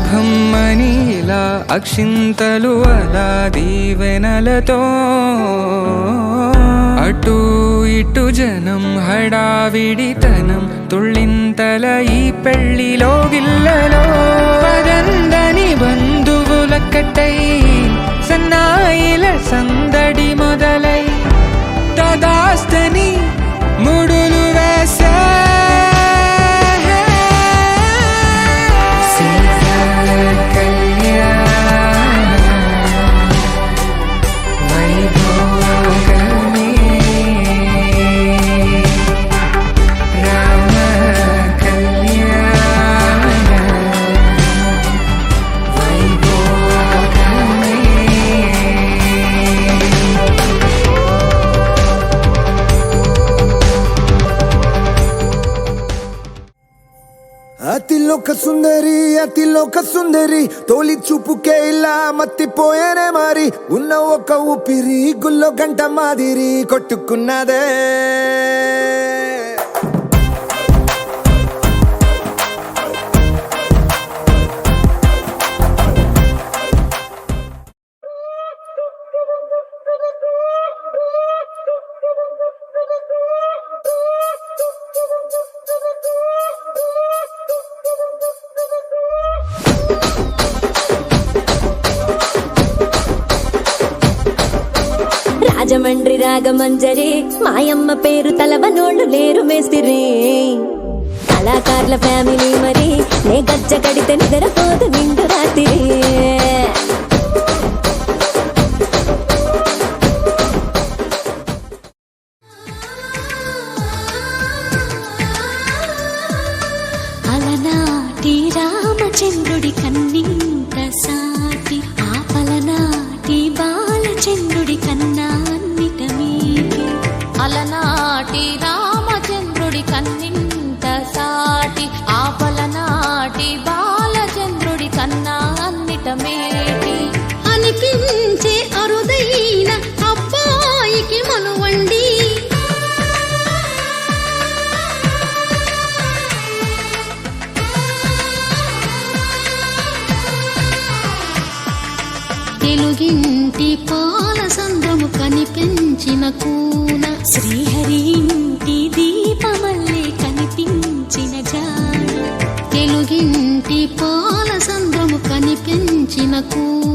కమ్మని ఇలా అక్షింతలు అలా దీవెనలతో అటు ఇటు జనం హడావిడితనం తుళ్ళింతల ఈ పెళ్లిలో గిల్లలో పదందని బంధువుల కట్టై సన్నాయిల సందడి మొదలై తదాస్తని ముడులు వేసే అతిలోక సుందరి తోలి చూపుకే ఇలా మత్తిపోయేనే మారి ఉన్న ఒక ఊపిరి గుల్లో గంట మాదిరి కొట్టుకున్నదే రాజమండ్రి రాగమంజరి మాయమ్మ పేరు తలవనోళ్ళు లేరు మేస్తిరి కళాకారుల ఫ్యామిలీ మరి నే గజ్జ కడితే నిద్రపోదు నిండు రాత్రి అలనాటి రామచంద్రుడి కన్నింత సాటి ఆపలనాటి బాలచంద్రుడి కన్నా అలనాటి రామచంద్రుడి కన్నింత సాటి ఆపలనాటి బాలచంద్రుడి కన్నా అన్నిట మేటి అనిపించే అరుదైన అబ్బాయికి మనువండి తెలుగింటి పాల సంద్రము కనిపించిన కూన శ్రీహరి ఇంటి దీపమల్లే కనిపించిన జాడ తెలుగింటి పాల సంద్రము కనిపించిన కూన